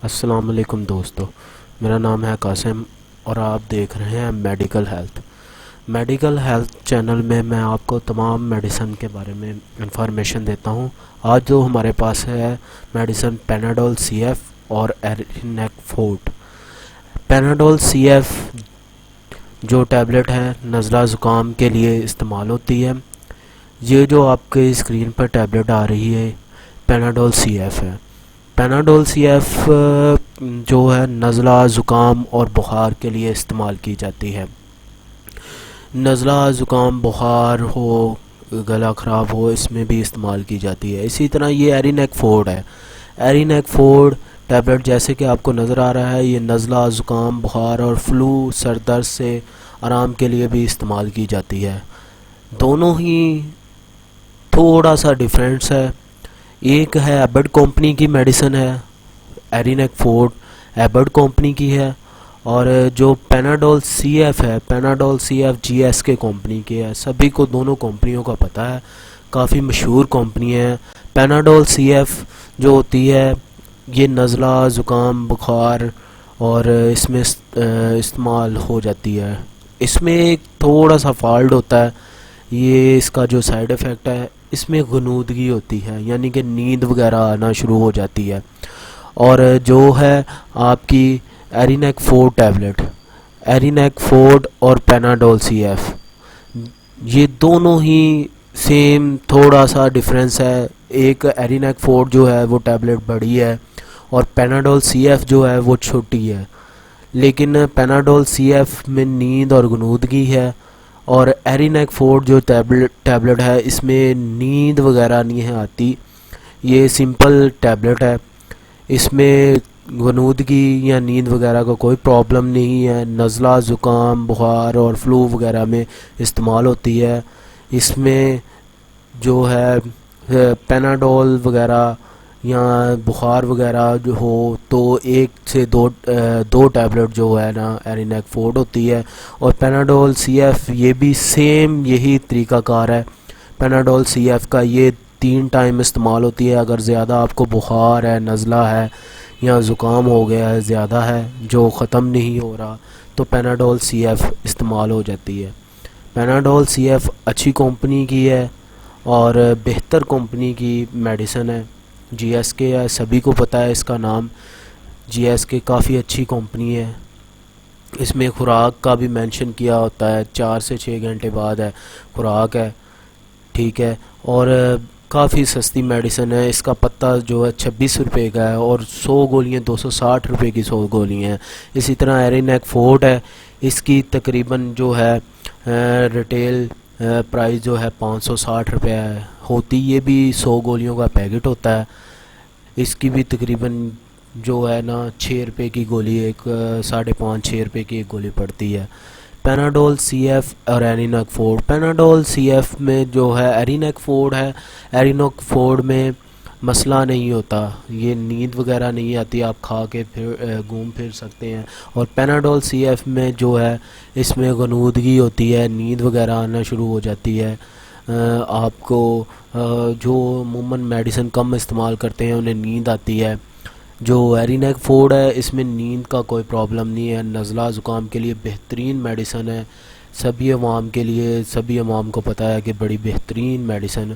السلام علیکم دوستو، میرا نام ہے قاسم اور آپ دیکھ رہے ہیں میڈیکل ہیلتھ چینل میں آپ کو تمام میڈیسن کے بارے میں انفارمیشن دیتا ہوں۔ آج جو ہمارے پاس ہے میڈیسن پیناڈول سی ایف اور ایرینیک فورٹ۔ پیناڈول سی ایف جو ٹیبلٹ ہے نزلہ زکام کے لیے استعمال ہوتی ہے۔ یہ جو آپ کے اسکرین پر ٹیبلٹ آ رہی ہے پیناڈول سی ایف ہے۔ پیناڈول سی ایف جو ہے نزلہ زکام اور بخار کے لیے استعمال کی جاتی ہے۔ نزلہ زکام بخار ہو، گلا خراب ہو، اس میں بھی استعمال کی جاتی ہے۔ اسی طرح یہ ایرینیک فورٹ ہے۔ ایرینیک فورٹ ٹیبلٹ جیسے کہ آپ کو نظر آ رہا ہے، یہ نزلہ زکام بخار اور فلو سر درد سے آرام کے لیے بھی استعمال کی جاتی ہے۔ دونوں ہی تھوڑا سا ڈیفرنس ہے۔ ایک ہے ایبٹ کمپنی کی میڈیسن ہے، ایرینیک فورٹ ایبٹ کمپنی کی ہے، اور جو پیناڈول سی ایف ہے، Panadol C F G S کے کمپنی کی ہے۔ سبھی کو دونوں کمپنیوں کا پتہ ہے، کافی مشہور کمپنی ہے۔ پیناڈول سی ایف جو ہوتی ہے یہ نزلہ زکام بخار اور اس میں استعمال ہو جاتی ہے۔ اس میں ایک تھوڑا سا فالٹ ہوتا ہے، یہ اس کا جو سائیڈ ایفیکٹ ہے، اس میں غنودگی ہوتی ہے، یعنی کہ نیند وغیرہ آنا شروع ہو جاتی ہے۔ اور جو ہے آپ کی ایرینیک فورٹ ٹیبلٹ، ایرینیک فورٹ اور پیناڈول سی ایف، یہ دونوں ہی سیم، تھوڑا سا ڈفرینس ہے۔ ایک ایرینیک فورٹ جو ہے وہ ٹیبلٹ بڑی ہے اور پیناڈول سی ایف جو ہے وہ چھوٹی ہے، لیکن پیناڈول سی ایف میں نیند اور غنودگی ہے، اور ایرینیک فورٹ جو ٹیبلٹ ہے اس میں نیند وغیرہ نہیں ہے آتی، یہ سمپل ٹیبلٹ ہے۔ اس میں غنودگی یا نیند وغیرہ کا کوئی پرابلم نہیں ہے، نزلہ زکام بخار اور فلو وغیرہ میں استعمال ہوتی ہے۔ اس میں جو ہے پیناڈول وغیرہ یا بخار وغیرہ جو ہو تو ایک سے دو ٹیبلٹ جو ہے نا ایرینیک فورٹ ہوتی ہے، اور پیناڈول سی ایف یہ بھی سیم یہی طریقہ کار ہے۔ پیناڈول سی ایف کا یہ 3 ٹائم استعمال ہوتی ہے۔ اگر زیادہ آپ کو بخار ہے، نزلہ ہے یا زکام ہو گیا ہے، زیادہ ہے جو ختم نہیں ہو رہا، تو پیناڈول سی ایف استعمال ہو جاتی ہے۔ پیناڈول سی ایف اچھی کمپنی کی ہے اور بہتر کمپنی کی میڈیسن ہے، جی ایس کے ہے، سبھی کو پتہ ہے اس کا نام۔ جی ایس کے کافی اچھی کمپنی ہے۔ اس میں خوراک کا بھی مینشن کیا ہوتا ہے، 4 سے 6 گھنٹے بعد ہے خوراک ہے، ٹھیک ہے، اور کافی سستی میڈیسن ہے۔ اس کا پتہ جو ہے 26 روپے کا ہے، اور 100 گولیاں 260 روپے کی 100 گولیاں ہیں۔ اسی طرح ایرینیک فورٹ ہے، اس کی تقریباً جو ہے ریٹیل پرائس جو ہے 560 روپے ہوتی، یہ بھی 100 گولیوں کا پیکٹ ہوتا ہے۔ اس کی بھی تقریباً جو ہے نا 6 روپے کی گولی، ایک 5.5 6 روپے کی ایک گولی پڑتی ہے۔ پیناڈول سی ایف اور ایرینیک فورٹ، پیناڈول سی ایف میں جو ہے ایرینیک فورٹ ہے، ایرینیک فورٹ میں مسئلہ نہیں ہوتا، یہ نیند وغیرہ نہیں آتی، آپ کھا کے پھر گھوم پھر سکتے ہیں۔ اور پیناڈول سی ایف میں جو ہے اس میں غنودگی ہوتی ہے، نیند وغیرہ آنا شروع ہو جاتی ہے۔ آپ کو جو عموماً میڈیسن کم استعمال کرتے ہیں انہیں نیند آتی ہے۔ جو ایرینیک فورٹ ہے اس میں نیند کا کوئی پرابلم نہیں ہے، نزلہ زکام کے لیے بہترین میڈیسن ہے، سبھی عوام کے لیے، سبھی عوام کو پتہ ہے کہ بڑی بہترین میڈیسن